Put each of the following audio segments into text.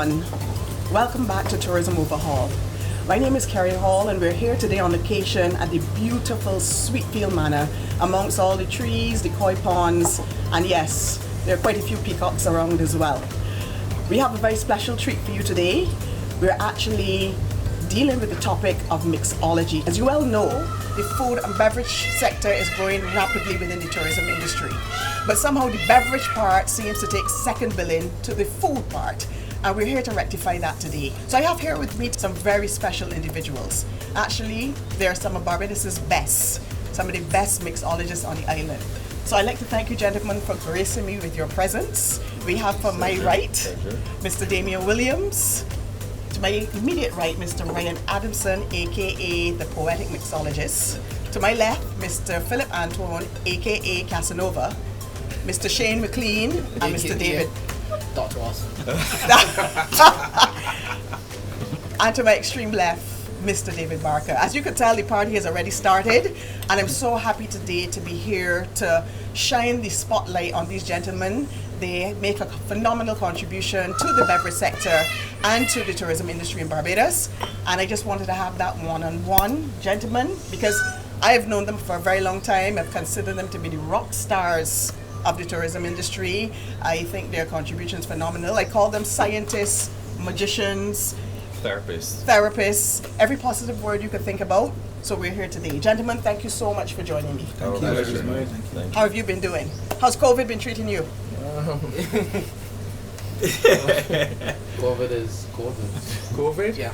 everyone. Welcome back to Tourism Overhaul. My name is Carrie Hall and we're here today on location at the beautiful Sweetfield Manor amongst all the trees, the koi ponds, and yes, there are quite a few peacocks around as well. We have a very special treat for you today. We're actually dealing with the topic of mixology. As you well know, the food and beverage sector is growing rapidly within the tourism industry. But somehow the beverage part seems to take second billing to the food part. And we're here to rectify that today. So I have here with me some very special individuals. Actually, they're some of Barbados' best, some of the best mixologists on the island. So I'd like to thank you gentlemen for gracing me with your presence. We have from my right, Mr. Damian Williams. To my immediate right, Mr. Ryan Adamson, aka the Poetic Mixologist. To my left, Mr. Philip Antoine, aka Casanova. Mr. Shane McClean and Mr. David. Dr. Awesome. And to my extreme left, Mr. David Barker. As you can tell, the party has already started, and I'm so happy today to be here to shine the spotlight on these gentlemen. They make a phenomenal contribution to the beverage sector and to the tourism industry in Barbados. And I just wanted to have that one-on-one, gentlemen, because I have known them for a very long time. I've considered them to be the rock stars of the tourism industry. I think their contribution is phenomenal. I call them scientists, magicians, therapists, every positive word you could think about. So we're here today. Gentlemen, thank you so much for joining me. Thank you. How have you been doing? How's COVID been treating you? COVID is COVID. COVID? Yeah.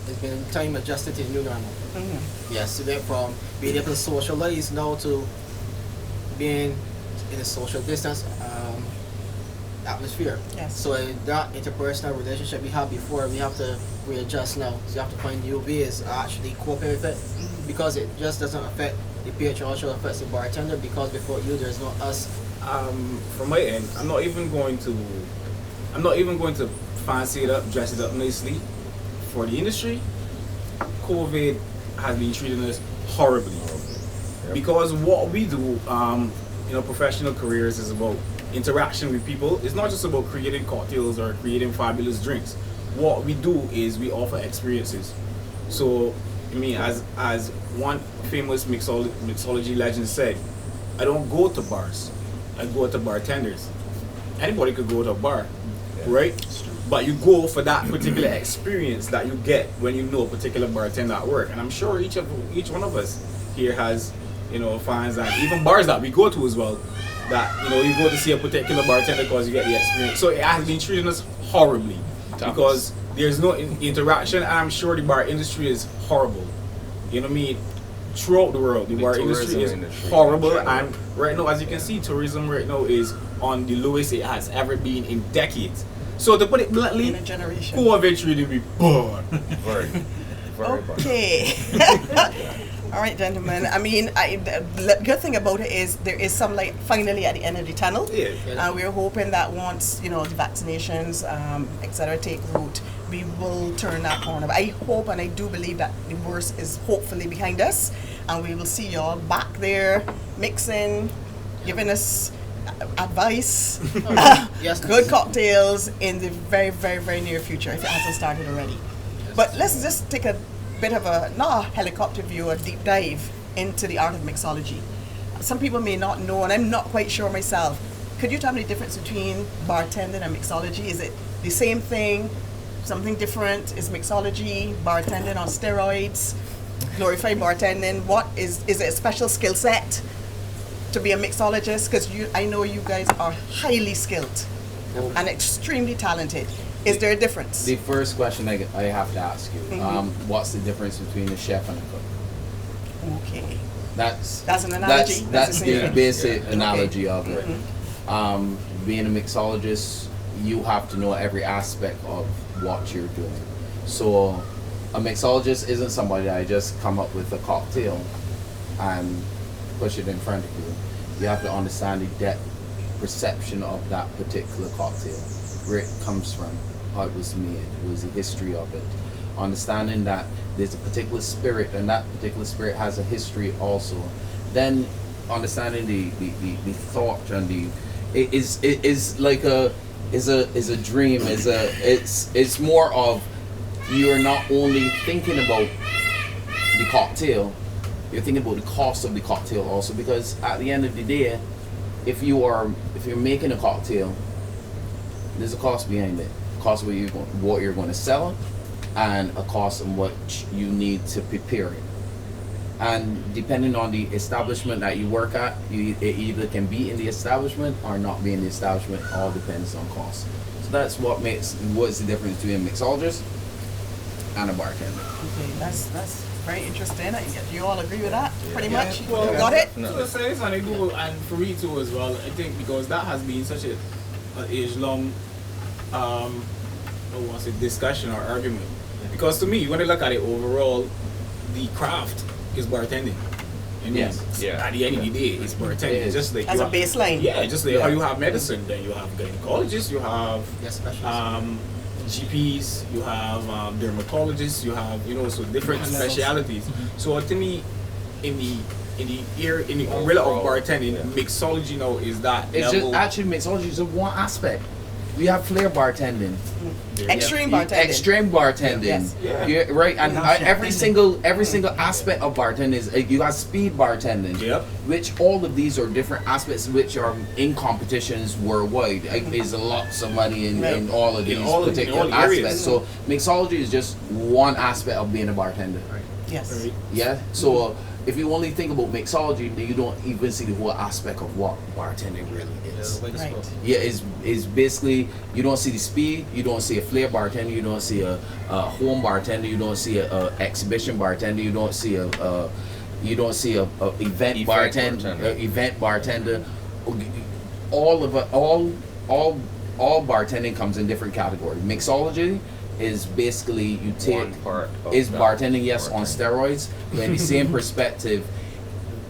It's been time adjusted to the new normal. Mm-hmm. Yes, so from being able to socialize now to being in a social distance atmosphere. Yes. So that interpersonal relationship we had before, we have to readjust now. So you have to find new ways of actually coping with it, because it just doesn't affect the patron, also affects the bartender, because before you there's no us. From my end, I'm not even going to fancy it up, dress it up nicely. For the industry, COVID has been treating us horribly. Because what we do, professional careers is about interaction with people. It's not just about creating cocktails or creating fabulous drinks. What we do is we offer experiences. So, as one famous mixology legend said, I don't go to bars, I go to bartenders. Anybody could go to a bar, right? But you go for that particular experience that you get when you know a particular bartender at work. And I'm sure each one of us here has fans and even bars that we go to as well, that you go to see a particular bartender because you get the experience. So it has been treating us horribly because there's no interaction, and I'm sure the bar industry is horrible. You know what I mean? Throughout the world, the bar industry is horrible, and right now, as you can see, tourism right now is on the lowest it has ever been in decades. So to put it bluntly, In a generation. COVID really be bored. Very Okay. All right, gentlemen. The good thing about it is there is some light finally at the end of the tunnel. Yeah. We're hoping that once the vaccinations, etc., take root, we will turn that corner. But I hope and I do believe that the worst is hopefully behind us, and we will see y'all back there mixing, giving us advice, Yes. good cocktails in the very, very, very near future if it hasn't started already. But let's just take a bit of not a helicopter view, a deep dive into the art of mixology. Some people may not know, and I'm not quite sure myself. Could you tell me the difference between bartending and mixology? Is it the same thing, something different? Is mixology bartending on steroids, glorified bartending? What is it a special skill set to be a mixologist? Because I know you guys are highly skilled and extremely talented. Is there a difference? The first question I have to ask you, what's the difference between a chef and a cook? Okay. That's an analogy. That's the basic Okay. analogy of it. Being a mixologist, you have to know every aspect of what you're doing. So a mixologist isn't somebody that just come up with a cocktail and push it in front of you. You have to understand the depth perception of that particular cocktail, where it comes from, how it was made, what was the history of it. Understanding that there's a particular spirit, and that particular spirit has a history also. Then understanding the thought and it is like is a dream. It's more of, you're not only thinking about the cocktail, you're thinking about the cost of the cocktail also, because at the end of the day, if you're making a cocktail, there's a cost behind it. Cost of what you're going to sell, and a cost of what you need to prepare it. And depending on the establishment that you work at, it either can be in the establishment or not be in the establishment. All depends on cost. So that's what's the difference between a mixologist and a bartender. Okay, that's very interesting. You all agree with that? Pretty much? Well, Got it? No. So it's on Google, and for me too as well, I think, because that has been such an age-long discussion or argument. Because to me, when I look at it overall, the craft is bartending. Yes. At the end of the day, it's bartending. It's just like As a baseline. Yeah, just like how you have medicine, then you have gynecologists, you have GPs, you have dermatologists, you have so different specialities. So to me, in the umbrella of bartending, mixology now is that It's level. just actually mixology is one aspect. We have flair bartending, Extreme bartending. extreme bartending. Yes. Yeah, right. And every single aspect of bartending is you got speed bartending. Yep. Which all of these are different aspects which are in competitions worldwide. There's lots of money in all of these particular aspects. So mixology is just one aspect of being a bartender. Yes. Right. Yeah. So if you only think about mixology, then you don't even see the whole aspect of what bartending really is. Right. Yeah, is basically, you don't see the speed, you don't see a flair bartender, you don't see a home bartender, you don't see a exhibition bartender, you don't see a event bartender. All of it, all bartending comes in different categories. Mixology is basically you take One part of is that bartending, yes, on bartending. steroids, but in the same perspective,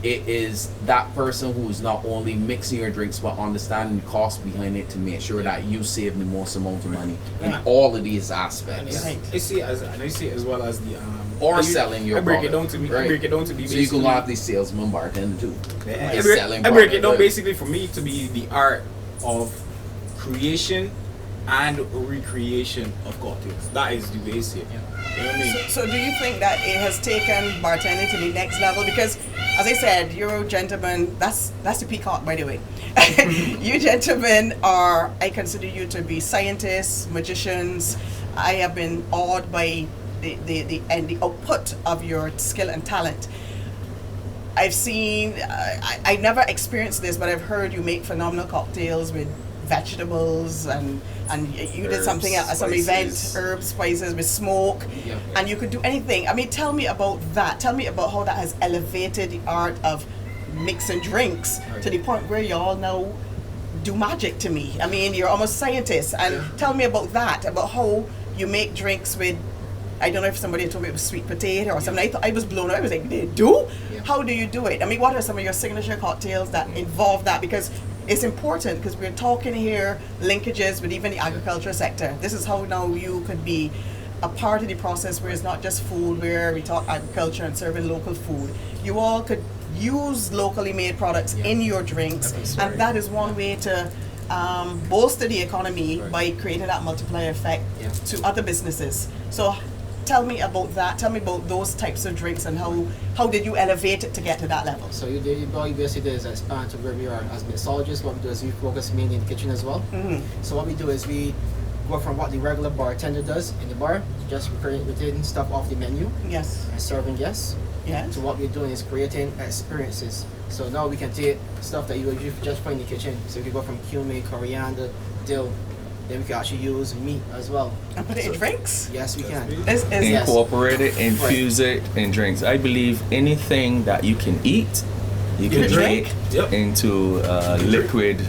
it is that person who's not only mixing your drinks but understanding the cost behind it to make sure that you save the most amount of money in all of these aspects. Right. I see it as well as the Or selling your I break it down product, to me. right? I break it down to be So you can basically. have the salesman bartender too. I Is break, selling I break it product, down right? basically for me to be the art of creation and recreation of cocktails. That is the basic. You know what I mean? So do you think that it has taken bartending to the next level? Because, as I said, you gentlemen, that's the peacock, by the way. You gentlemen I consider you to be scientists, magicians. I have been awed by the output of your skill and talent. I've seen, I never experienced this, but I've heard you make phenomenal cocktails with vegetables and you did Herbs, something at some spices. event, herbs, spices with smoke, Yeah. and you could do anything. I mean, tell me about that. Tell me about how that has elevated the art of mixing drinks to the point where y'all now do magic to me. I mean, you're almost scientists, and tell me about that, about how you make drinks with, I don't know if somebody told me it was sweet potato or something. I thought I was blown away. I was like, they do? How do you do it? I mean, what are some of your signature cocktails that involve that? Because it's important, because we're talking here linkages with even the agriculture sector. This is how now you could be a part of the process where it's not just food, where we talk agriculture and serving local food. You all could use locally made products in your drinks, and that is one way to bolster the economy by creating that multiplier effect to other businesses. So tell me about that. Tell me about those types of drinks and how did you elevate it to get to that level? So what you basically do is expand to where we are as mixologists. What we do is we focus mainly in the kitchen as well. So what we do is we go from what the regular bartender does in the bar, just creating stuff off the menu Yes. and serving guests, Yes. to what we're doing is creating experiences. So now we can take stuff that you would just find in the kitchen. So we can go from cumin, coriander, dill. Then we can actually use meat as well. And put it in drinks? Yes, we can. This is Yes. Incorporate it, infuse it in drinks. I believe anything that you can eat, you can drink. make into liquid,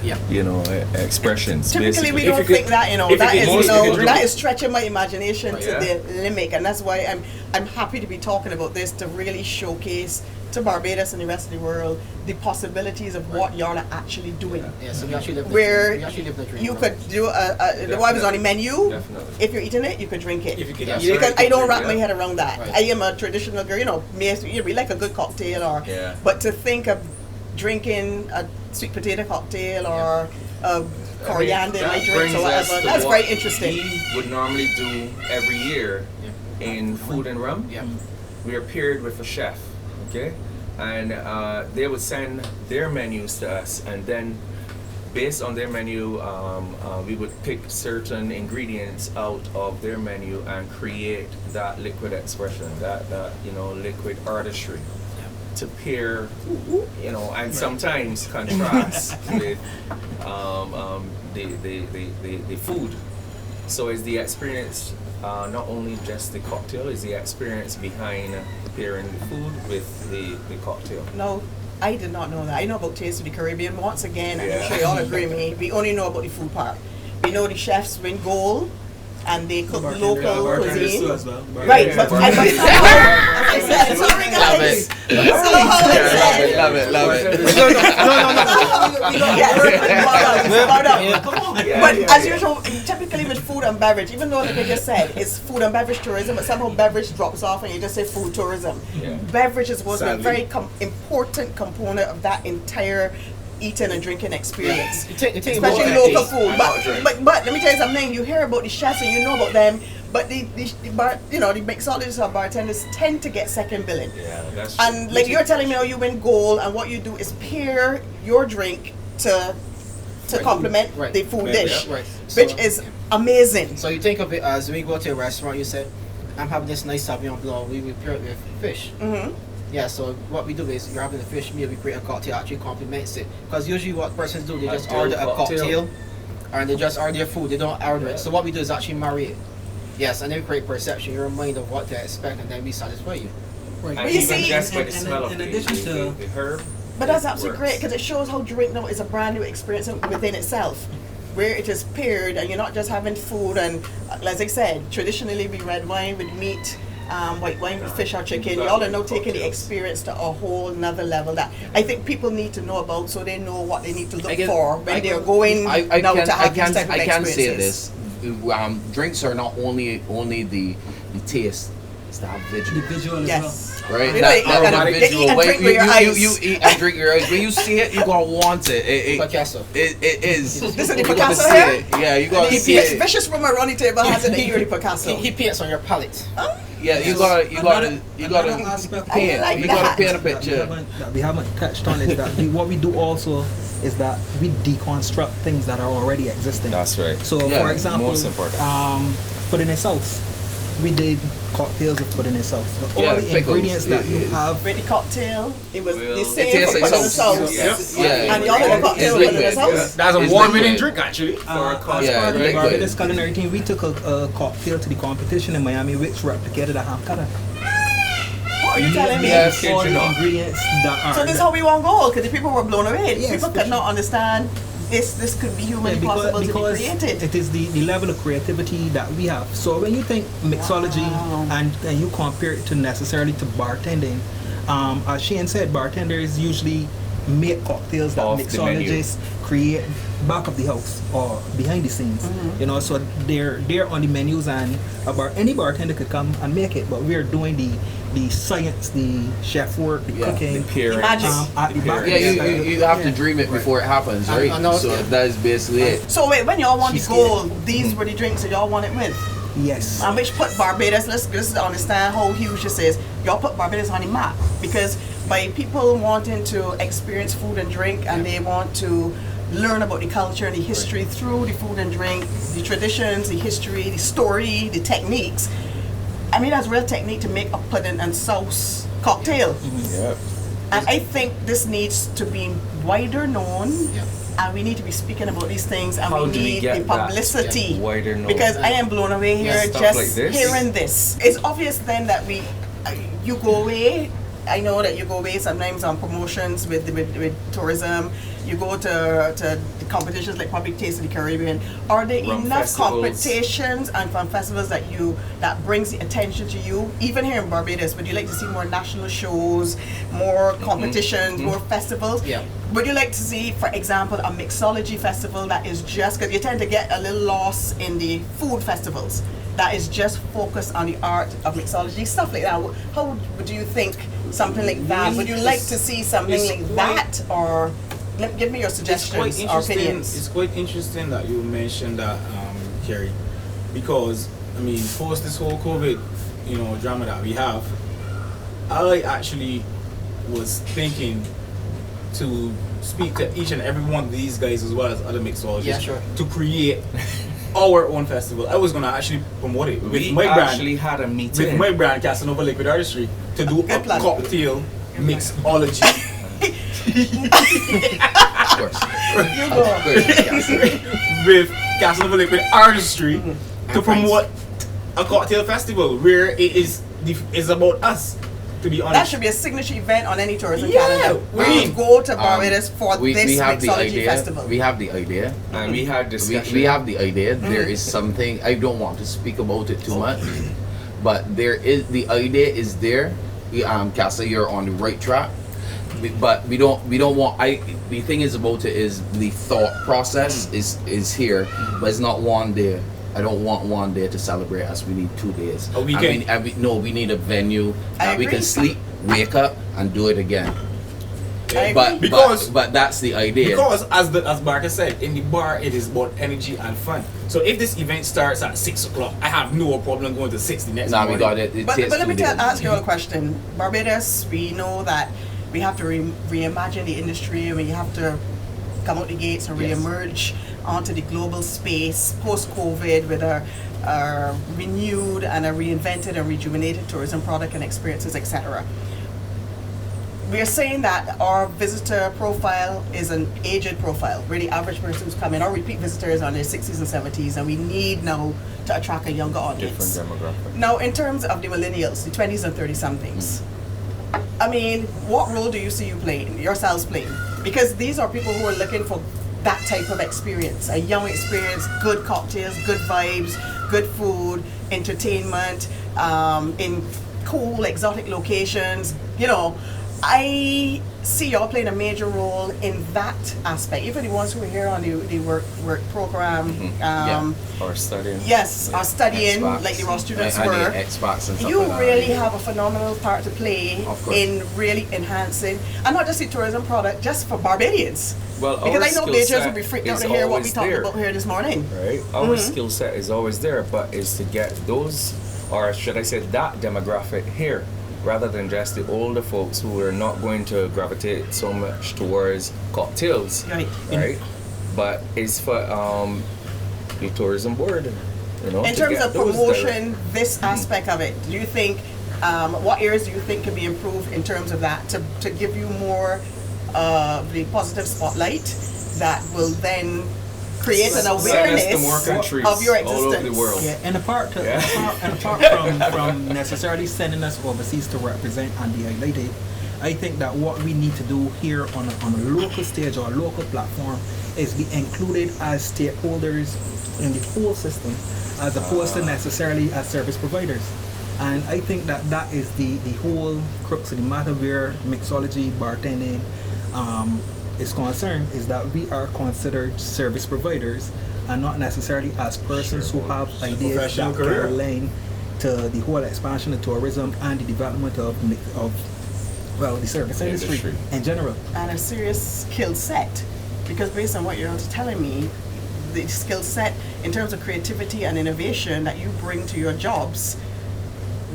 expressions. Typically, we basically. don't If you think could- that, if you that could- is, most people do. that is stretching my imagination to Yeah. the limit, and that's why I'm happy to be talking about this, to really showcase to Barbados and the rest of the world the possibilities of what y'all are actually doing. Yeah, so we actually live Where we actually live the dream. you could do the one was on the menu. Definitely. If you're eating it, you could drink it. If you can Yes, eat it, Because you I can don't drink wrap it. my head around that. Right. I am a traditional girl, we like a good cocktail, or Yeah. but to think of drinking a sweet potato cocktail or a coriander in my that drinks or brings us whatever. to That's what very interesting. we would normally do every year in Food and Rum. Yeah. We are paired with a chef, okay? And they would send their menus to us, and then based on their menu, we would pick certain ingredients out of their menu and create that liquid expression, that liquid artistry to pair, and sometimes contrast with the food. So it's the experience, not only just the cocktail, it's the experience behind pairing the food with the cocktail. No, I did not know that. I know about Taste of the Caribbean. Once again, and I'm Yeah. sure you all agree with me, we only know about the food part. We know the chefs win gold and they cook local cuisine. Right, Yeah, but I bartenders. must as I said, sorry guys. That's not how I said. Love it. But as usual, typically with food and beverage, even though like I just said, it's food and beverage tourism, but somehow beverage drops off and you just say food tourism. Yeah. Beverage is supposed to be a Sadly. very important component of that entire eating and drinking experience. You take Especially more- local food. and But, not drink. but let me tell you something, you hear about the chefs and you know about them, but the mixologists or bartenders tend to get second billing. Yeah, that's true. And like you're telling me how you win gold and what you do is pair your drink to complement Right. the food Yeah, dish, Right. which So- is amazing. So you think of it as when you go to a restaurant, you say, I'm having this nice Sauvignon Blanc, we pair it with fish. Mm-hmm. Yeah, so what we do is you're having a fish meal, we create a cocktail actually complements it. Because usually what persons do, they just Cocktail, order a cocktail. cocktail and they just order their food, they don't order it. So what we do is actually marry it. Yes, and then we create perception, your mind of what to expect, and then we satisfy you. Right. And you even see- just by the and smell of in the addition to- the herb. But that's it absolutely works. great because it shows how drink now is a brand new experience within itself, where it is paired and you're not just having food and, as I said, traditionally we red wine with meat, white wine with fish or chicken. Y'all are now taking the experience to a whole nother level that I think people need to know about so they know what they need to look for when they're going now to have these type of I can say experiences. this. Drinks are not only the taste, it's the visual. The visual as Yes. Right, You that know, aromatic they eat visual. and When drink with your eyes. you eat and drink your eyes. When you see it, you gonna want it. Picasso. It is. This is the You gotta Picasso see here? it. Yeah, you gotta The see it. vicious from around the table has it that you're the Picasso. He paints on your palate. Yeah, you Another gotta aspect I like you that. gotta paint a that we picture. haven't touched on is that what we do also is that we deconstruct things that are already existing. That's right. So, Yeah, for example, most important. put in a sauce. We did cocktails with put in a sauce. But Yeah, all the pickles. ingredients that you It- have, With the cocktail, it was Well, the it same tastes for like putting the sauce. sauce. Yep. Yeah, And the other cocktail it's with the liquid. sauce. That's a It's warm winning liquid. drink actually. For a cocktail. Yeah, the liquid. Barbados culinary team, we took a cocktail to the competition in Miami, which replicated a ham cutter. What are you telling me? Yes. All Kid you the not. ingredients that are. So this is how we want gold because the people were blown away. Yes, People for could not understand this could be humanly possible to be created. it is the level of creativity that we have. So when you think mixology Wow. and you compare it to necessarily to bartending, as Shane said, bartenders usually make cocktails that Off the menu. mixologists create back of the house or behind the scenes. Mm-hmm. You know, so they're on the menus and any bartender could come and make it, but we're doing the science, the chef work, the Yeah, cooking. The pairing. Magic. At the back. Yeah, you have to dream it before it happens, right? I know, So yeah. that is basically it. So wait, when y'all want the Cheesecake. gold, these were the drinks that y'all want it with. Yes. Which put Barbados, let's understand how huge this is. Y'all put Barbados on the map because by people wanting to experience food and drink and they want to learn about the culture and the history through the food and drink, the traditions, the history, the story, the techniques. I mean, that's real technique to make a pudding and sauce cocktail. Yep. And I think this needs to be wider known. Yeah. And we need to be speaking about these things, and How we do we need get the that publicity. wider known? Because I am blown away here Yeah, stuff just like this. hearing this. It's obvious then that you go away. I know that you go away sometimes on promotions with tourism. You go to the competitions like Public Taste of the Caribbean. Are there Rum enough festivals. competitions and fun festivals that brings the attention to you? Even here in Barbados, would you like to see more national shows, more competitions, more festivals? Yeah. Would you like to see, for example, a mixology festival that is just, because you tend to get a little lost in the food festivals, that is just focused on the art of mixology, stuff like that. How would you think something like that? Would you like to see something it's like quite- that, or Give me your It's suggestions quite or interesting. opinions. It's quite interesting that you mentioned that, Kerry, because I mean, post this whole COVID, drama that we have, I actually was thinking to speak to each and every one of these guys as well as other mixologists Yeah, sure. to create our own festival. I was gonna actually promote it with We my actually brand, had a meeting. with my brand Casanova Liquid Artistry, to do a Good plan. cocktail mixology. Of course. You go. Of course, yes. With Casanova Liquid Artistry to And promote a cocktail festival where it is about us. To be That honest, should be a signature event on any tourism Yeah, calendar. We we- need to go to Barbados for we this have the mixology idea. festival. We have the idea. And we had discussion. We have the idea. There is something, I don't want to speak about it too much, but there is, the idea is there. Casa, you're on the right track. But we don't want, the thing is about it is the thought process is here, but it's not one day. I don't want one day to celebrate us. We need 2 days. A weekend. We need a venue I that we can agree. sleep, wake up, and do it again. I But agree. but that's the idea. Because as Barker said, in the bar it is about energy and fun. So if this event starts at 6 o'clock, I have no problem going to 6 the next Nah, morning. we got it. It But takes let 2 me days. ask you all a question. Barbados, we know that we have to reimagine the industry, and we have to come out the gates and Yes. re-emerge onto the global space post-COVID with a renewed and a reinvented and rejuvenated tourism product and experiences, etc. We are saying that our visitor profile is an aged profile, where the average person who's coming, our repeat visitors are in their 60s and 70s, and we need now to attract a younger audience. different demographic. Now, in terms of the millennials, the 20s and 30 somethings, I mean, what role do you see yourselves playing? Because these are people who are looking for that type of experience, a young experience, good cocktails, good vibes, good food, entertainment, in cool, exotic locations. I see y'all playing a major role in that aspect. Even the ones who are here on the work program. Or studying. Yes, are studying Xbox. like the raw students And were. the Xbox and stuff You like that. really have a phenomenal part to play Of course. in really enhancing, and not just the tourism product, just for Barbadians. Well, Because our I know skill Beatrice set will be freaked out is to hear what we always talked there. about here this morning. Right? Our skill set is always there, but is to get those, or should I say that demographic here, rather than just the older folks who are not going to gravitate so much towards cocktails. Right. Right? But it's for the tourism board, In to terms get of those promotion, this aspect of it, do you think, what areas do you think can be improved in terms of that to give you more the positive spotlight that will then create an Send us to awareness more countries of your all over existence? the world. Yeah, and apart from necessarily sending us overseas to represent and be highlighted, I think that what we need to do here on a local stage or a local platform is be included as stakeholders in the whole system, as opposed to necessarily as service providers. And I think that is the whole crux of the matter where mixology, bartending is concerned, is that we are considered service providers and not necessarily as persons who have ideas professional that career. can align to the whole expansion of tourism and the development of the service industry in general. And a serious skill set, because based on what you're telling me, the skill set in terms of creativity and innovation that you bring to your jobs,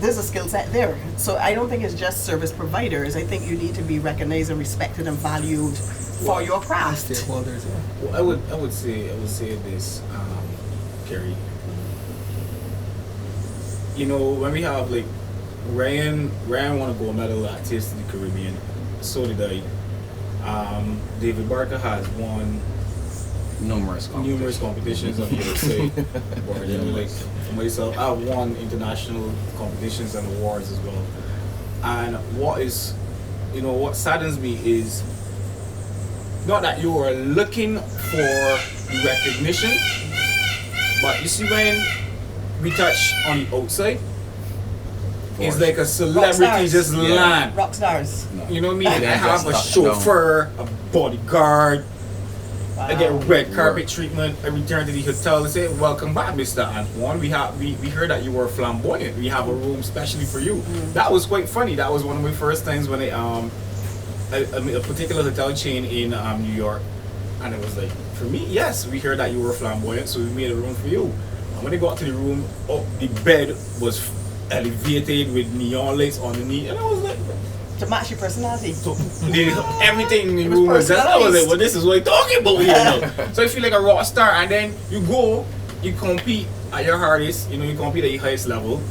there's a skill set there. So I don't think it's just service providers. I think you need to be recognized and respected and valued for your craft. Stakeholders, yeah. Well, I would say this, Kerry. When we have like Ryan won a gold medal at Taste of the Caribbean, so did I. David Barker has won numerous competitions on the other side. Like for myself, I've won international competitions and awards as well. And what saddens me is not that you are looking for the recognition, but you see when we touch on the outside, it's like a celebrity Rock just stars. land. Rock stars. You know what I mean? I Yeah, have a just chauffeur, a bodyguard. I get Wow. red carpet treatment. I return to the hotel and say, "Welcome back, Mr. Antoine. We heard that you were flamboyant. We have a room specially for you." That was quite funny. That was one of my first times when I a particular hotel chain in New York, and it was like, for me, yes, we heard that you were flamboyant, so we made a room for you. And when they got to the room, the bed was elevated with neon lights underneath, and I was like, To match your personality. so everything in the It was room was just, I was like, personalized. well, this is what you're talking about here now. So you feel like a rock star, and then you go, you compete at your hardest, you compete at your highest level,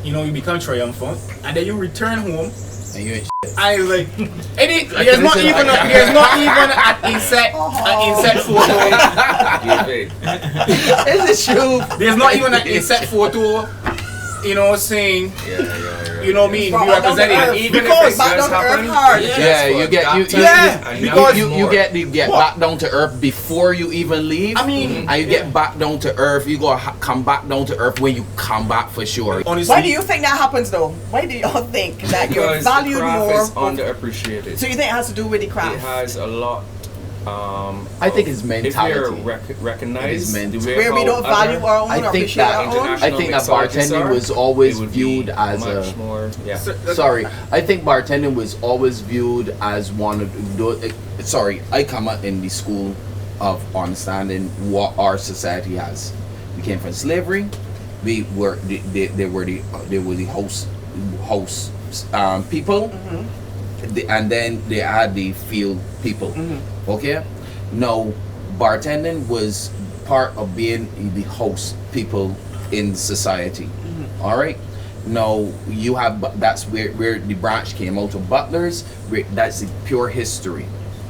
you become triumphant, and then you return home. And you ain't I was like, there's not even an inset photo. Give it. Is it true? There's not even an inset photo, saying, Yeah. you know what I mean, Brought you back down to representing earth. it. Even Because if it Back does down to earth happen, hard. Yeah, you get you get What? back down to earth before you even leave. I mean, and you get back down to earth. You go come back down to earth when you come back for sure. honestly, Why do you think that happens though? Why do y'all think that you're because the valued craft more? is underappreciated. So you think it has to do with the It craft? has a lot. I think it's If mentality. we're recognized, It is the way Where we how don't value other our own I or think appreciate that- our own? international I think that mixologists bartending are, was always it would be viewed as much a- more. Yeah. Sorry, I think bartending was always viewed as one of those. Sorry, I come up in the school of understanding what our society has. We came from slavery. We were they were the host people, and then they had the field people. Okay, no, bartending was part of being the host people in society. All right. No, you have that's where the branch came out of butlers. That's the pure history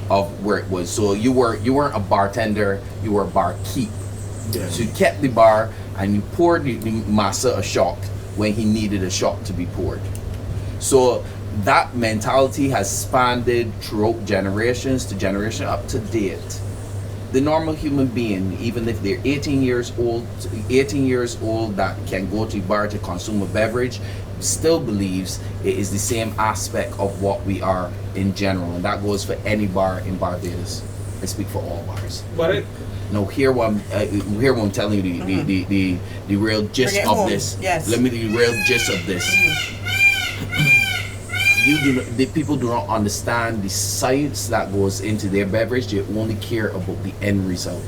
of where it was. So you weren't a bartender, you were a barkeep. So you kept the bar and you poured the master a shot when he needed a shot to be poured. So that mentality has spanned throughout generations to generation up to date. The normal human being, even if they're 18 years old that can go to a bar to consume a beverage, still believes it is the same aspect of what we are in general, and that goes for any bar in Barbados. I speak for all bars. but No, hear what I'm telling you, the real gist Bring it of home. this. Yes. Let me the real gist of this. The people do not understand the science that goes into their beverage. They only care about the end result.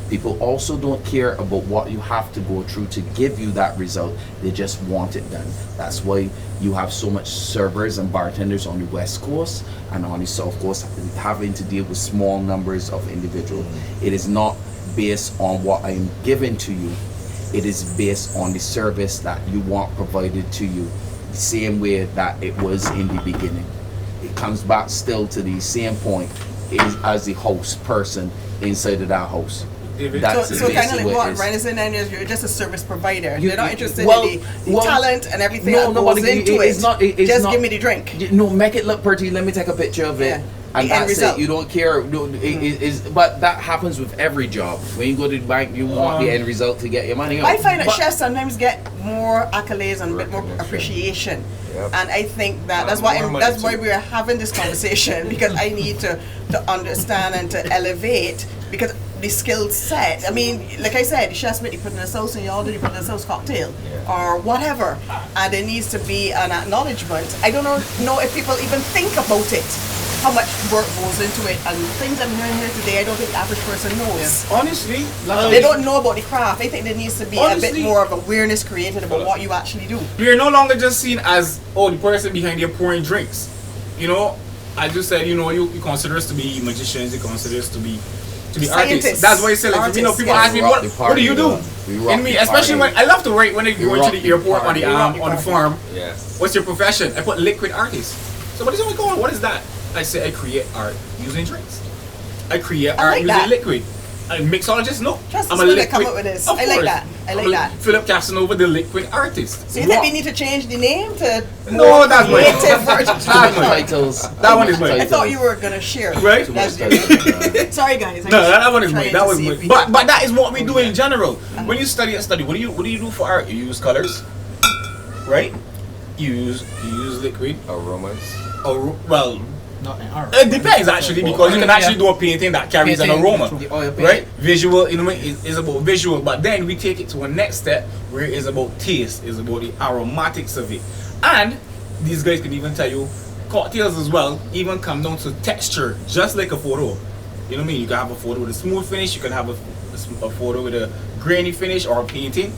People also don't care about what you have to go through to give you that result. They just want it done. That's why you have so much servers and bartenders on the West Coast and on the South Coast having to deal with small numbers of individuals. It is not based on what I am giving to you. It is based on the service that you want provided to you, the same way that it was in the beginning. It comes back still to the same point as the host person inside of that house. That's So kind of basically like what what it is. Ren is saying, then is you're just a service provider. You- They're not interested well- in the well, talent and everything no, that but goes into it's it. not- it's just not- give me the drink. No, make it look pretty. Let me take a picture of it, Yeah. and The end that's result. it. You don't care. No, but that happens with every job. When you go to the bank, you want the end result to get your money out. I find that But- chefs sometimes get more accolades and a bit more appreciation. Yep. And I think that More money that's why too. we're having this conversation because I need to understand and to elevate because the skill set. I mean, like I said, the chefs make you put in a sauce and y'all do you put in a sauce cocktail or whatever. And there needs to be an acknowledgement. I don't know if people even think about it. How much work goes into it and things I'm hearing here today I don't think the average person knows. honestly, They don't know about the craft. I think there needs to be a Honestly- bit more of awareness created about what you actually do. you're no longer just seen as the person behind you pouring drinks. I just said you consider us to be magicians. You consider us to be artists. Scientists. That's why I say like Artists, people yes. ask me We rock what the do party, you do? we rock In me, the especially party. when I love to write when I We go rock into the the airport party. on the farm. Yeah. What's your profession? I put liquid artist. So what is it called? What is that? I say I create art using drinks. I create I art like using that. liquid. A mixologist? No. Trust I'm us a when they liquid. come up with this. Of I like course. that. I like I'm that. Philip Casanova, the liquid artist. So you think we need to change the name to No, that's my creative version? That's my Titles. That one is mine. I thought you were gonna share. Right? That's Sorry guys. No, that one is Trying mine. to That was see mine. if we- But that is what we do in general. When you study a study, what do you do for art? You use colors, right? You use liquid. Aromas. Or well, Not in art. it depends actually because you can actually do a painting that carries an Painting, aroma, The oil paint. right? Visual, is about visual. But then we take it to a next step where it is about taste, is about the aromatics of it, and these guys can even tell you cocktails as well even come down to texture, just like a photo. You know what I mean? You can have a photo with a smooth finish, you can have a photo with a grainy finish, or a painting.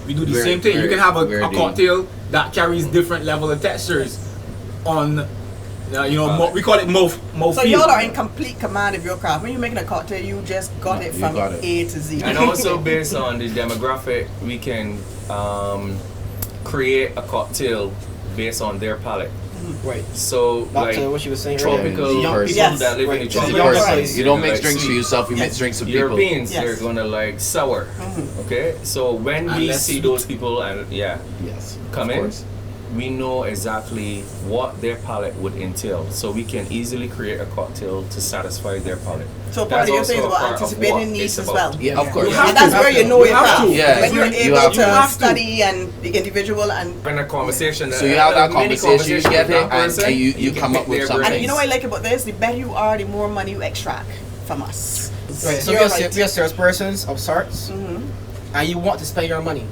We do the same thing. You can have a cocktail that carries different level of textures on, we call it mouth So feel. y'all are in complete command of your craft. When you're making a cocktail, you just got it from A to Z. And also based on the demographic, we can create a cocktail based on their palate. Right. So Back like to what you were saying tropical earlier. young People people that live in the Right. tropical Young places, You don't make like drinks for sweet. yourself, you make drinks for people. Europeans, Yes. they're gonna like sour. Okay, so when we less see sweet. those people and Yes, come of in, course. we know exactly what their palate would entail, so we can easily create a cocktail to satisfy their palate. So part of your thing is also a about part of anticipating what needs it's as about. well. Yeah, of course. And that's where you know your have craft. to. Yeah. When you're You able have to to. study and the individual and In a conversation, So you have that mini conversation, you get with it, that and person, you can come pick up with their something. and brains. you know what I like about this? The better you are, the more money you extract from us. Right. So You're we are, right. we are salespersons of sorts, and you want to spend your money,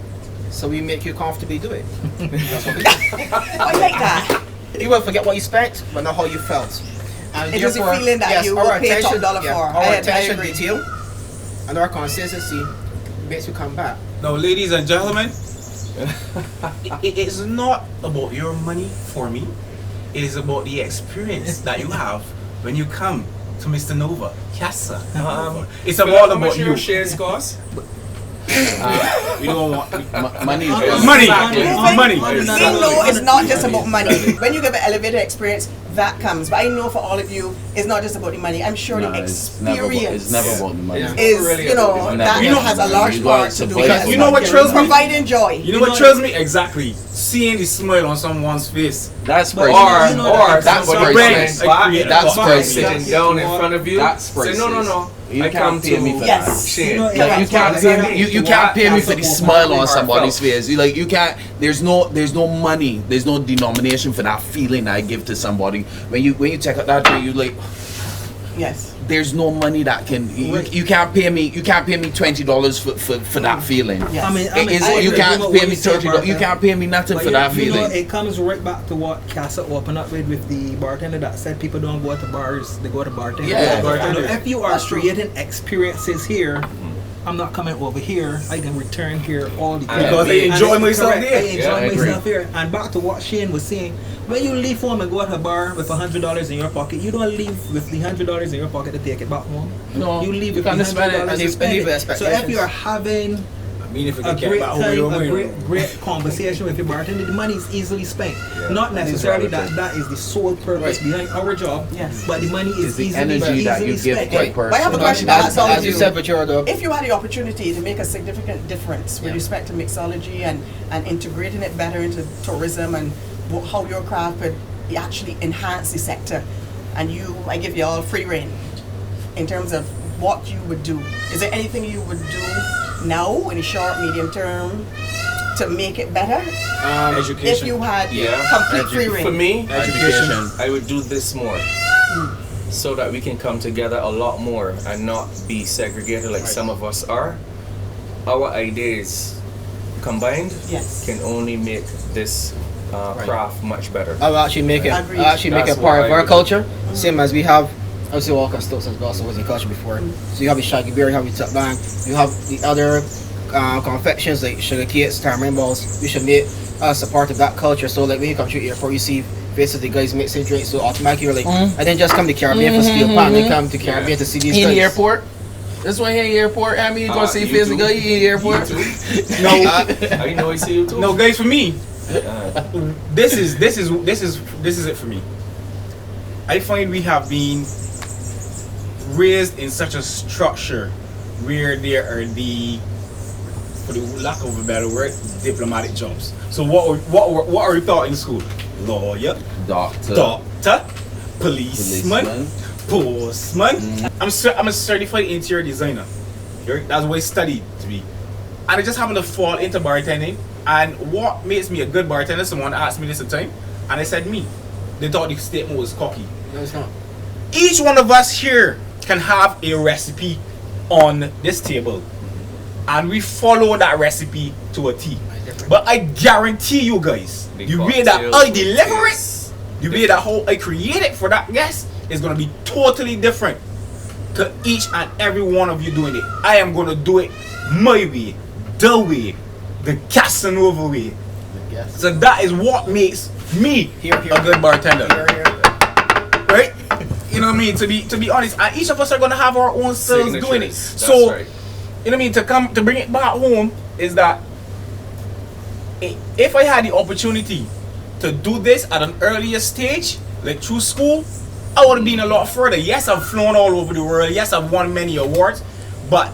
so we make you comfortably do it. I like that. You will forget what you spent, but not how you felt. And It is a therefore, feeling that you will our pay top attention- dollar for. Our I attention agree. detail and our consistency makes you come back. Now, ladies and gentlemen, it is not about your money for me. It is about the experience that you have when you come to Mr. Nova Casa. It's Philip, all how much about your you. shares cost? We don't want Money. money. Money. We know it's not just about money. When you get the elevated experience, that comes. But I know for all of you, it's not just about the money. I'm sure the It's never experience about the money. Yeah. is, Really you know, about the that money. You know- has a large You gotta part to do survive with for You know what that. thrills me? providing joy. You know what thrills me? Exactly. Seeing the smile on someone's face. That's Or, priceless. You know or that's somebody priceless. stands back, That's by priceless. sitting down in front of you. That's Say, no, priceless. no. You I can't come pay to me for Yes. that. Shane. You know, Like, you Correct. can't pay me. You can't pay me for the That's smile on heartfelt. somebody's face. You can't. There's no money. There's no denomination for that feeling I give to somebody. When you check out that drink, you like. Yes. There's no money that can. You can't pay me. You can't pay me $20 for that feeling. Yes. I mean, You I can't agree pay me with what you say, $30. You Barker. can't pay me nothing But for that you know, feeling. it comes right back to what Casa opened up with the bartender that said people don't go to bars, they go to bartenders. Yeah. Bartenders. If you are That's true. creating experiences here, I'm not coming over here. I can return here all the time. Because I enjoy myself Correct. there. I enjoy I agree. myself here. And back to what Shane was saying, when you leave home and go to a bar with $100 in your pocket, you don't leave with the $100 in your pocket to take it back home. No, You leave you with the can't spend it. $100 And to you spend leave it. with So if expectations. you are having I mean, if we a can get great back time, home, a great conversation with your bartender, the money is easily spent. Not necessarily that is the sole purpose behind our job, Yes. but the money is It's the easily, energy that you easily give spent. to a Right. person. But I have a question to As, ask all of as you you. said, but you're the If you had the opportunity to make a significant difference with respect to mixology and integrating it better into tourism and how your craft could actually enhance the sector, and I give you all free rein in terms of what you would do. Is there anything you would do now in the short, medium term to make it better? Education. If you had complete free rein. For me, Education. I would do this more. So that we can come together a lot more and not be segregated like some of us are. Our ideas combined Yes. can only make this craft much better. I'll actually make it. Agreed. I'll actually make That's it part what of I our would culture. Same as we have. Obviously, Walker Stokes as well. So was in culture before. So you have the shaggy berry, you have the tuck bang, you have the other confections like sugar cakes, tamarind balls. We should make us a part of that culture. So like when you come to the airport, you see faces of the guys mixing drinks. So automatically you're like, I didn't just come to Caribbean for steel pan. They come to Caribbean to see these In guys. the airport. This one here in the airport. I mean, you gonna see you face too. and go in the airport. I know I see you too. No, guys, for me, this is it for me. I find we have been raised in such a structure where there are for the lack of a better word, diplomatic jobs. So what are we taught in school? Lawyer, Doctor. policeman, postman. I'm a certified interior designer. That's what I studied to be. And I just happened to fall into bartending. And what makes me a good bartender? Someone asked me this at the time, and I said me. They thought the statement was cocky. No, it's not. Each one of us here can have a recipe on this table, and we follow that recipe to a T. But I guarantee you guys, the way that I deliver it, The way that how I create it for that guest is gonna be totally different to each and every one of you doing it. I am gonna do it my way, the Casanova way. Yes. So that is what makes me Here, a good bartender. Here. Right? You know what I mean? To be honest, and each of us are gonna have our own styles doing it. Signatures. That's So right. you know what I mean? To bring it back home is that if I had the opportunity to do this at an earlier stage, like through school, I would have been a lot further. Yes, I've flown all over the world. Yes, I've won many awards, but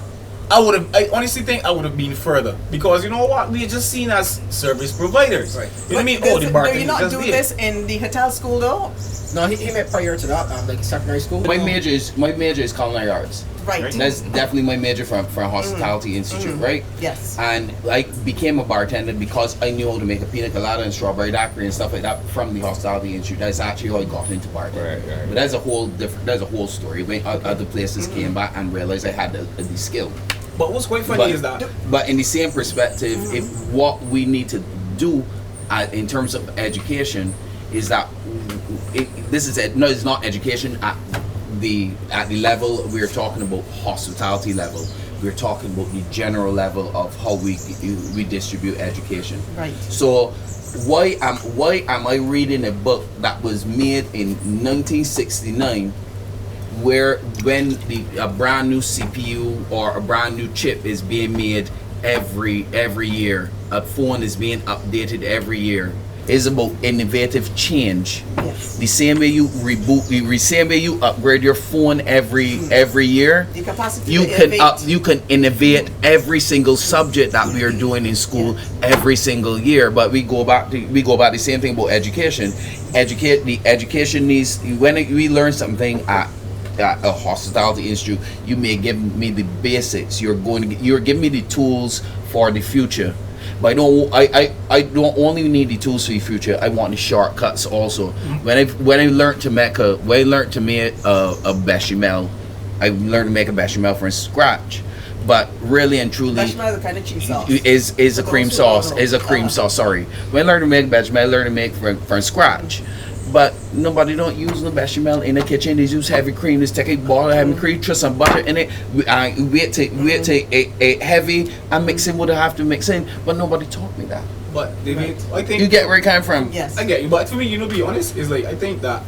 I honestly think I would have been further, because you know what, we are just seen as service providers. Right. You know what I mean? But Oh, the bartender. do you not just do did. this in the hotel school though? No, he met prior to that, like secondary school. My major is culinary arts. Right. That's definitely my major from Hospitality Institute, right? Yes. And I became a bartender because I knew how to make a pina colada and strawberry daiquiri and stuff like that from the Hospitality Institute. That's actually how I got into bartending. Right. But that's a whole story. When other places came back and realized I had the skill. But what's quite funny is that But in the same perspective, if what we need to do in terms of education is that it's not education at the level we're talking about, hospitality level. We're talking about the general level of how we distribute education. Right. So why am I reading a book that was made in 1969, when a brand new CPU or a brand new chip is being made every year, a phone is being updated every year? Is about innovative change. Yes. The same way you same way you upgrade your phone every year. The capacity You to can innovate. you can innovate every single subject that we are doing in school every single year. But we go back the same thing about education. Education needs, when we learn something at a hospitality institute, you may give me the basics. You're giving me the tools for the future. But I don't only need the tools for the future. I want the shortcuts also. When I learned to make a bechamel, I learned to make a bechamel from scratch. But really and truly, Bechamel is a kind of cheese sauce. is a For cream those who don't sauce. know. Is a cream sauce. Sorry. When I learned to make bechamel, I learned to make from scratch. But nobody don't use the bechamel in the kitchen. They use heavy cream. Just take a ball of heavy cream, throw some butter in it. Wait till a heavy and mix in what I have to mix in. But nobody taught me that. But David, I think You get where it came from. Yes. I get you, but for me, to be honest, is like I think that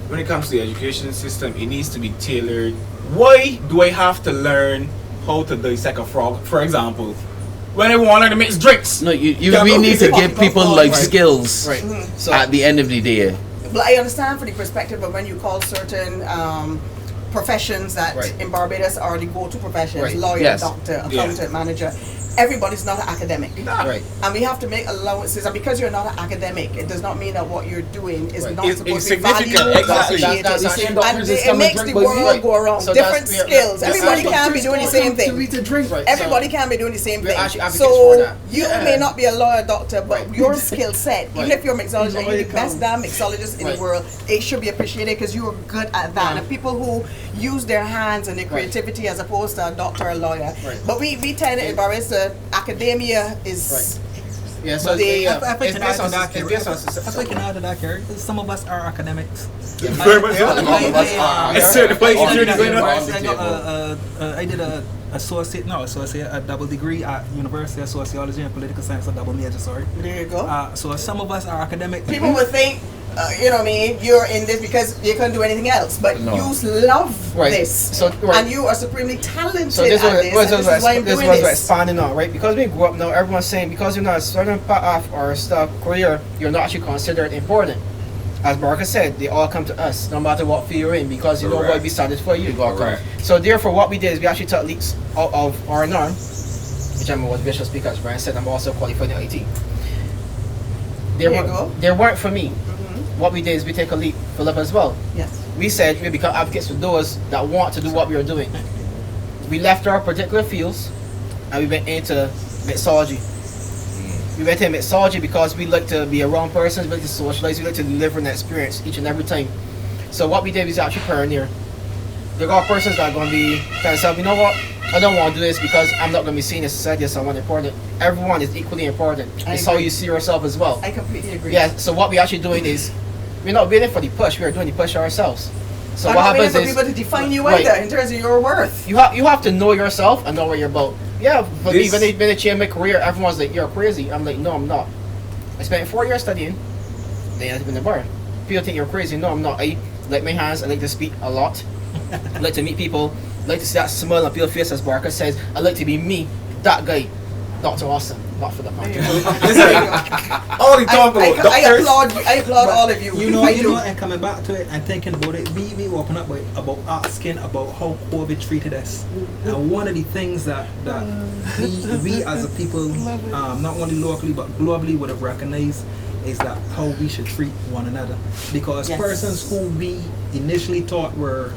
when it comes to the education system, it needs to be tailored. Why do I have to learn how to dissect a frog, for example, when I want to mix drinks? No, we Yeah, need to okay. give people life Right. skills Right. So at the end of the day. But I understand for the perspective of when you call certain professions that Right. in Barbados are the go-to professions, Right. lawyer, Yes. doctor, accountant, manager. Everybody's not an academic. right. And we have to make allowances. And because you're not an academic, it does not mean that what you're doing is Right. not It's supposed to be insignificant. valued, Exactly. appreciated. That's And actually- doctors just it come and makes drink the by the world way. go around. So Different that's- skills. that's Everybody actually- can't be doing the same To thing. eat a drink. Right. Everybody can't be doing the same We're thing. actually advocates for So that. you Yeah. may not be a lawyer, doctor, but Right. your skill set, even Right. if you're a mixologist and you're the best damn mixologist in Right. the world, it should be appreciated because you are good at that. Yeah. And people who use their hands and their creativity as opposed to a doctor or lawyer. Right. But we tend in Barbados, academia is Yeah, so They- yeah, If I it's can based add on to that, it's based on if I can add to that, Kerry, some of us are academics. Very much so. It's certified security going on. I did a double degree at University of Sociology and Political Science, a double major, sorry. there you go. So some of us are academic. People would think, you know what I mean, you're in this because you can't do anything else. But No. you love Right. this. So, right. And you are supremely talented So this at was this. And this is why I'm doing we're this. expanding on, right? Because we grew up now, everyone's saying because you're not a certain part of our stuff career, you're not actually considered important. As Barker said, they all come to us, no matter what field you're in, because you know what we satisfy you. Correct. So therefore, what we did is we actually took leaps out of our norm, which I'm a visual speaker, as Brian said. I'm also qualified in IT. There you go. They weren't for me. What we did is we take a leap, Philip as well. Yes. We said we become advocates for those that want to do what we are doing. We left our particular fields and we went into mixology. We went into mixology because we like to be around persons, we like to socialize, we like to deliver an experience each and every time. So what we did was actually pioneer. There are persons that are going to be kind of saying, you know what, I don't want to do this because I'm not going to be seen in society as someone important. Everyone is equally important. I It's how agree. you see yourself as well. I completely agree. Yeah, so what we're actually doing is we're not waiting for the push. We are doing the push ourselves. So I'm what not waiting happens for is people to define you Right. either in terms of your worth. you have to know yourself and know what you're about. Yeah, for me, This- when they change my career, everyone's like, "You're crazy." I'm like, "No, I'm not." I spent 4 years studying. Then I ended up in the bar. People think you're crazy. No, I'm not. I like my hands. I like to speak a lot. I like to meet people. I like to see that smile on people's face, as Barker says. I like to be me, that guy, Dr. Awesome. Not for the podcast. All the talk about I doctors. applaud all of you. You know, I you do. know, and coming back to it and thinking about it, we open up about asking about how COVID treated us. And one of the things that we as a people, not only locally but globally would have recognized is that how we should treat one another. Because Yes. persons who we initially thought were,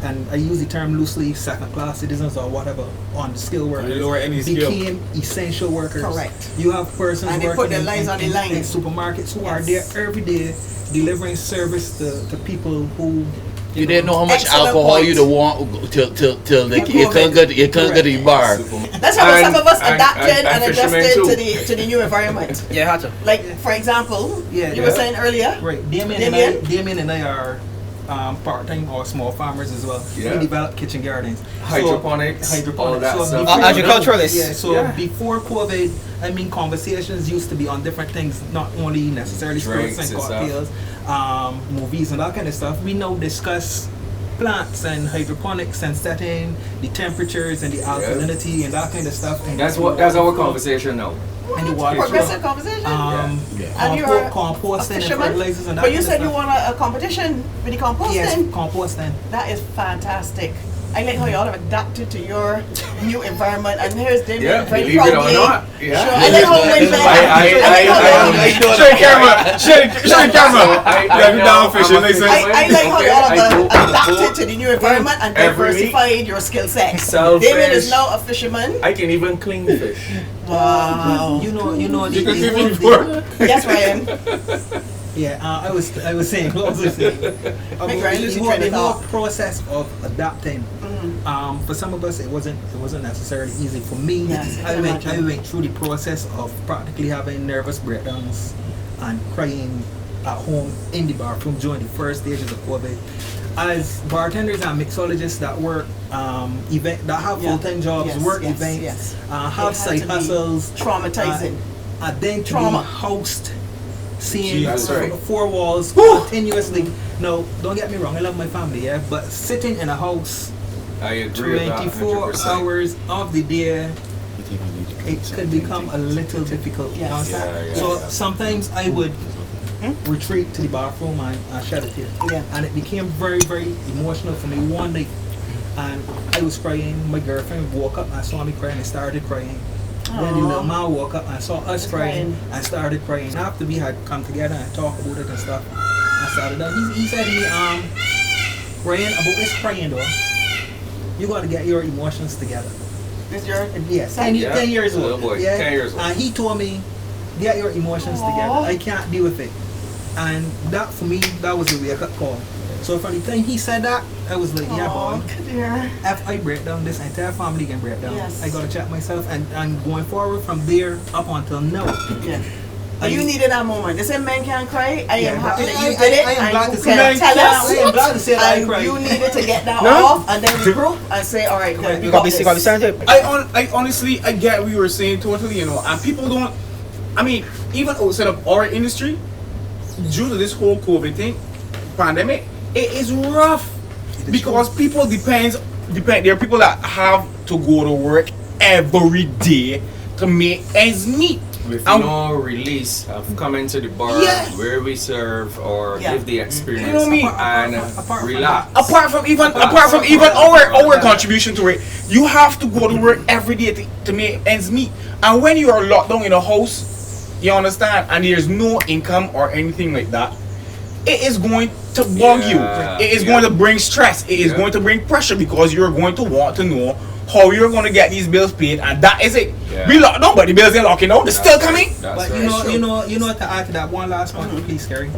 and I use the term loosely, second-class citizens or whatever, on the skilled workers, lower any skill. became essential workers. Correct. You have persons And they working put their lives on the line. in supermarkets who are Yes. there every day delivering service to people who You didn't know how much Excellent alcohol point. you'd want till you couldn't COVID. get to the bar. That's how some of us adapted and fishermen adjusted too. to the new environment. Yeah, I had to. Like, for example, Yeah. you were saying earlier, right. Damien? Damien and I are part-time or small farmers as well. Yeah. We develop kitchen gardens, Hydroponics, all that stuff. before- Agriculturalists. Yeah. So Yeah. before COVID, I mean, conversations used to be on different things, not only necessarily spirits Drinks and and stuff. cocktails, movies and that kind of stuff. We now discuss plants and hydroponics and setting the temperatures and the alkalinity and that kind of stuff. And That's our conversation now. And the water progressive flow. conversation. And you're a composting and fisherman. fertilizers and that But you kind said of you stuff. want a competition with the composting. Yes, composting. That is fantastic. I like how y'all have adapted to your new environment, and here's Damien Yeah, very believe it or proudly. not. Yeah. Sure, I like how when Show the camera. Show the camera. Yeah, you down fishing. They say. I like how y'all have I adapted to the new environment and Every week. diversified your skill set. Sell Damien is fish. now a fisherman. I can even clean fish. Wow. You know, You can the give me whole work. Yes, Ryan. Yeah, I was saying, what was I saying? About Ryan lose the your train of the whole thought. process of adapting. For some of us, it wasn't necessarily easy. For me, Yes, I I can went imagine. through the process of practically having nervous breakdowns and crying at home in the bathroom during the first stages of COVID. As bartenders and mixologists that work that have Yeah. full-time jobs, Yes, work yes, events, yes. have It had side to be hustles, traumatizing. and then to Trauma. be host, seeing Jesus. That's right. four walls continuously. No, don't get me wrong, I love my family, yeah, but sitting in a house I agree with that 24 100%. hours of the day, it could become a little difficult. You Yes. understand? Yeah, yeah, So yeah. sometimes I would retreat to the bathroom and shed a tear. Yeah. And it became very, very emotional for me one night. And I was crying. My girlfriend woke up and saw me crying and started crying. Then the little man woke up and saw us crying and started crying. After we had come together and talked about it and stuff, I started out. He said to me, Ryan, about this crying though, you gotta get your emotions together. Is your Yes, son? 10 years old. Little boy, yeah? 10 years old. And he told me, get your emotions together. I can't deal with it. And that for me, that was a wake-up call. So from the time he said that, I was like, yeah, boy. Dear. If I break down, this entire family can break down. Yes. I gotta check myself, and going forward from there up until now. Yeah. But you needed that moment. They say men can't cry. I am happy that you I- did it, I am and glad you to say can that. tell us. I am glad to say that I And cried. you needed to get that No. off, and then regroup and say, all right, good, we You got gotta be this. sensitive. I honestly, I get what you were saying totally, and people don't, I mean, even outside of our industry, due to this whole COVID thing, pandemic, it is rough because people depend, there are people that have to go to work every day to make ends meet. With And- no release of coming to the bar Yeah. where we serve or Yeah. give the experience You know what I mean? and Apart from relax. Apart from even our contribution to it, you have to go to work every day to make ends meet. And when you are locked down in a house, you understand, and there's no income or anything like that, it is going to bug you. Yeah. It is Yeah. going to bring stress. It is Yeah. going to bring pressure because you're going to want to know how you're going to get these bills paid, and that is it. Yeah. We locked down, but the bills ain't locking out. They're still coming. That's But right. you know, to add to that, one last point, please, Kerry.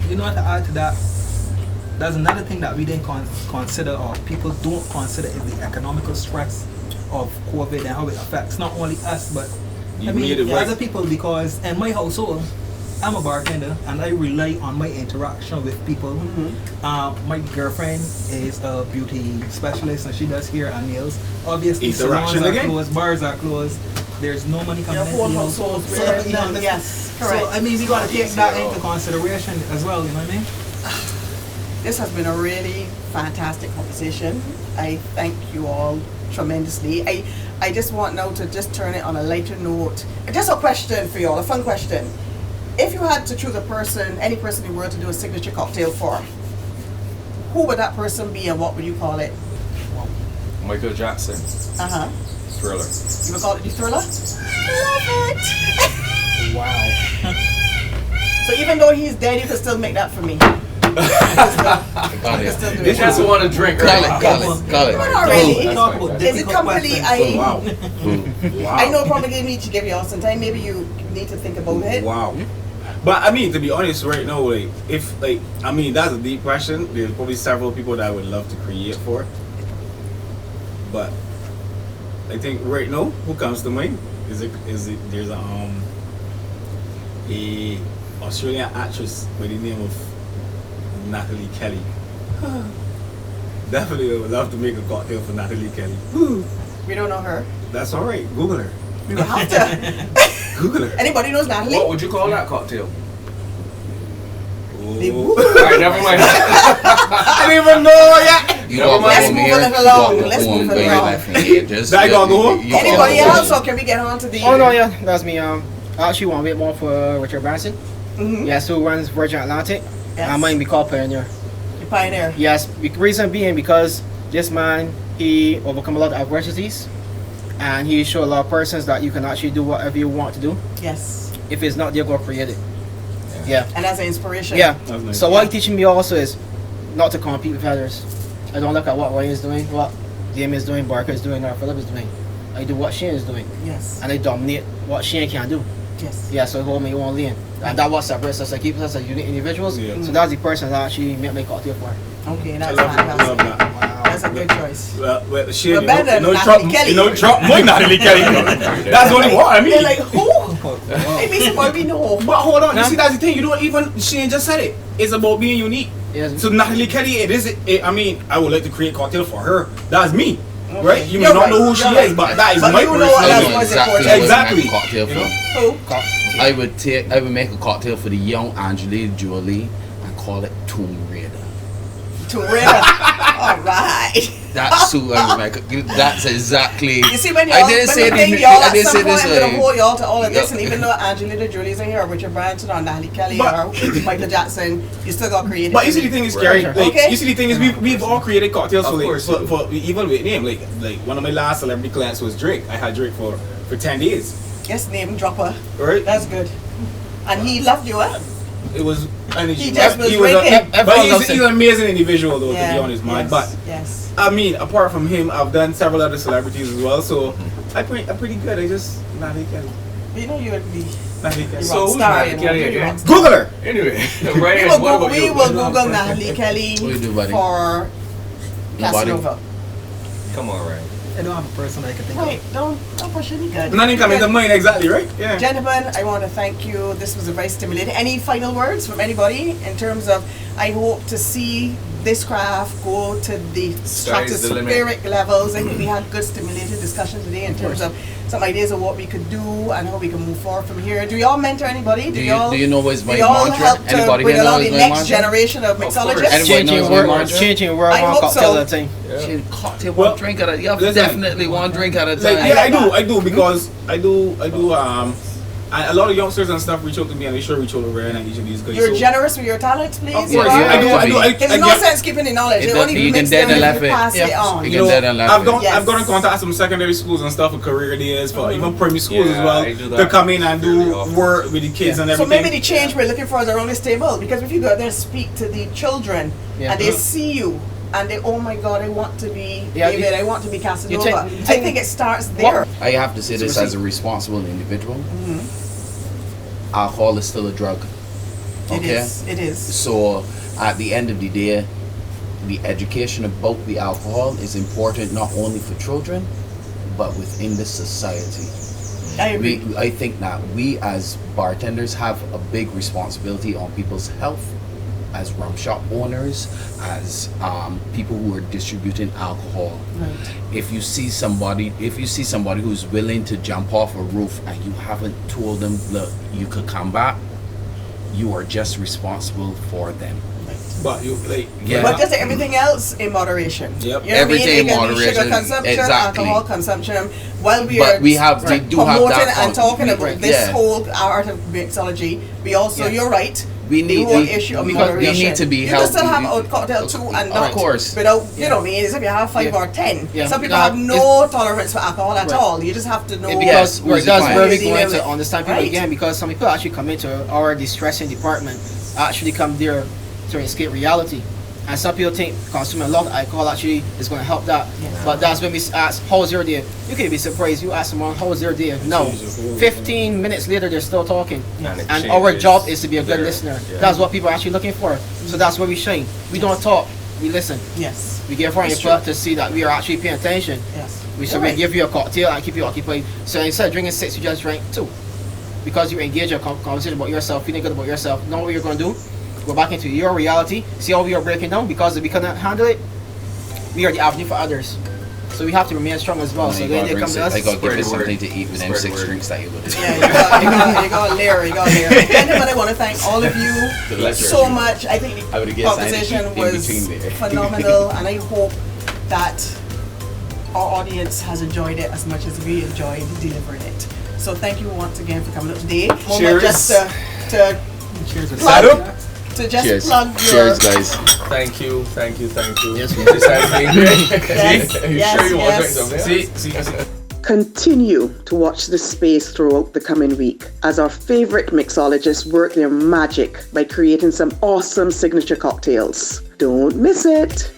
You know, to add to that, there's another thing that we didn't consider, or people don't consider, is the economical stress of COVID and how it affects not only us, but You made it the right. other people. Because in my household, I'm a bartender and I rely on my interaction with people. My girlfriend is a beauty specialist and she does hair and nails. Obviously, salons Interaction are again? closed, bars are closed. There's no money coming Your in. whole you know, household, so, where- you know, yes, correct. So I mean, we gotta take that into consideration as well. You know what I mean? This has been a really fantastic conversation. I thank you all tremendously. I just want now to just turn it on a lighter note. Just a question for you all, a fun question. If you had to choose a person, any person you were to do a signature cocktail for, who would that person be and what would you call it? Michael Jackson, Uh-huh. Thriller. You would call it the Thriller? Love it! Wow. So even though he's dead, you can still make that for me. Got You it. can still do They it. just want to drink, Call right? it, call it, call it. Not already. Talk about Is it difficult company questions. I... Wow. I know probably need to give you all some time. Maybe you need to think about it. Wow. But I mean, to be honest, right now, like, if, like, I mean, that's a deep question. There's probably several people that I would love to create for. But I think right now, who comes to mind is it there's a Australian actress by the name of Natalie Kelly. Definitely, I would love to make a cocktail for Natalie Kelly. We don't know her. That's all right. Google her. We will have to. Google her. Anybody knows Natalie? What would you call that cocktail? The- Oh. Alright, never mind. I didn't even know yet. You Never walk mind. Let's home move here, a little you walk along. Let's home move a where little you along. left from here. Just That gotta go home? you Anybody walk else, home. or can we get on to the... Oh no, yeah, that's me. I actually want to wait more for Richard Branson. Mhm. Yes, who runs Virgin Atlantic. Yes. I might be called Pioneer. The Pioneer. Yes, reason being because this man, he overcome a lot of adversities, and he showed a lot of persons that you can actually do whatever you want to do. Yes. If it's not there, go create it. Yeah. And as an inspiration. Yeah. That's nice. So what he's teaching me also is not to compete with others. I don't look at what Ryan is doing, what Damien is doing, Barker is doing, or Philip is doing. I do what Shane is doing, Yes. and I dominate what Shane can do. Yes. Yeah, so I hold my own lane. And that's what separates us. I keep us as unique individuals. Yeah. So that's the person that actually make my cocktail for. Okay, I that's love fantastic. that. That's a good choice. Well, shit, We're better than Natalie Kelly. You know, Trump, more Natalie Kelly. That's the only one. I mean, They're like, who? It makes it more we know. but hold on. You Huh? see, that's the thing. You don't even. Shane just said it. It's about being unique. Yes. So Natalie Kelly, I mean, I would like to create cocktail for her. That's me, right? You may You're not right. know who she You're is, right. but that is But my you know personal. that's I know what's exactly important. what to Exactly. make a cocktail You for. know? Who? I would make a cocktail for the young Angelina Jolie and call it Tomb Raider. Tomb Raider. All right. That's who I would make it. That's exactly. You see, when y'all, I didn't say when this. the thing, y'all I at didn't some say point this. I'm gonna hold y'all to all of this, Yeah. and even though Angelina Jolie's in here, or Richard Branson, or Natalie Kelly, But- or Michael Jackson, you still got creative. But you see, the thing is, Gary, Right. like, Okay. you see, the thing is, we've all created cocktails Of for, like, course. for even with name. Like one of my last celebrity clients was Drake. I had Drake for 10 days, Yes, name dropper. right? That's good. And he loved you, huh? It was, and He just was a, drinking. but he's an amazing individual, though, Yeah. to be honest, man. Yes. But yes. I mean, apart from him, I've done several other celebrities as well, so I'm pretty good. I just Natalie Kelly. You know you would be. Natalie Kelly. You So rock who's star, Natalie you know. Kelly You again? rock star. Google her. Anyway, We Ryan, will, what about we you? will Google Natalie Kelly What do you do, buddy? for Nobody. Casanova. Come on, Ryan. I don't have a person I can think Wait, don't push any good. Nothing coming to mind exactly, right? Yeah. Gentlemen, I want to thank you. This was a very stimulating. Any final words from anybody in terms of, I hope to see this craft go to the Sky's the limit. stratospheric levels. I think we had good stimulating discussion today in terms of some ideas of what we could do and how we can move forward from here. Do y'all mentor anybody? Do you know what's my do y'all mantra? help to Anybody bring here know along what's the my next mantra? generation of course. mixologists? Anybody Changing knows world, my mantra? changing world, I one hope cocktail so. at a time. Shit, cocktail, Well, one drink at a yeah, listen. definitely one drink at a time. Like, yeah, I love I do because I do and a lot of youngsters and stuff reach out to me and they sure reach out to Ryan and each of these guys. You're so, generous with your talents, please. Of you course, are. yeah, I do. There's no sense keeping the knowledge. It They only you can mix dead them and and laugh you pass it. it on. You You can know, dead and laugh I've it. gone Yes. I've gone in contact with some secondary schools and stuff for career days for even primary schools as Yeah, well I do to that come in and fairly do often. work with the kids and So everything. maybe the change we're looking for is around this table, because if you go out there and speak to the children Yeah. and they see you and they, oh my God, I want to be Yeah, David, you- I want to be Casanova. you I take- think it starts there. I have to say this So as a responsible individual. Alcohol is still a drug. It Okay? is. It is. So at the end of the day, the education about the alcohol is important not only for children, but within the society. I agree. I think that we as bartenders have a big responsibility on people's health, as rum shop owners, as people who are distributing alcohol. Right. If you see somebody who's willing to jump off a roof and you haven't told them, look, you could come back, you are just responsible for them. But you like But just everything else in moderation. Yep. You know what Everything I mean? in It can be moderation, sugar consumption, exactly. alcohol consumption. While we But are we have we do have promoting that and talking about right, this yeah. whole art of mixology, we also, Yeah. you're right, We the need whole we, issue of because moderation. we need to be you healthy. can still have a cocktail too and Of not course. without, you Yeah. know, me, if you have 5 Yeah. or 10. Yeah. Some people Now, have no tolerance for alcohol at Right. all. You just have to know. Yes, Because who's that's the where we client? go into understand people Right. again, because some people actually come into our distressing department, actually come there to escape reality. And some people think consuming a lot of alcohol actually is going to help that. Yeah. But that's when we ask, how's your day? You can be surprised. You ask someone, how's their day? No. 15 minutes later, they're still talking. And it And our changes job is to be a good their- listener. yeah. That's what people are actually looking for. So that's where we shine. We don't talk, we listen. Yes. We give our It's input true. to see that we are actually paying attention. Yes. We You're we right. give you a cocktail and keep you occupied. So instead of drinking 6, you just drink 2. Because you engage in a conversation about yourself, feeling good about yourself. Know what you're going to do. Go back into your reality. See how we are breaking down. Because if we cannot handle it, we are the avenue for others. So we have to remain strong as well. No, So you when gotta they bring come to some- us, I gotta give spread you the word. something to eat with them Spread the 6 word. drinks that you would. Yeah, you got a layer. And I want to thank all of you Pleasure. so much. I think I the would guess conversation in was between there. phenomenal, and I hope that our audience has enjoyed it as much as we enjoyed delivering it. So thank you once again for coming up today. Moment Cheers. just to Cheers. plug, to just Cheers. plug your. Cheers, guys. Thank you. Yes, This has been great. Yes, You yes, sure you want to drink yes. something? see. Continue to watch this space throughout the coming week as our favorite mixologists work their magic by creating some awesome signature cocktails. Don't miss it.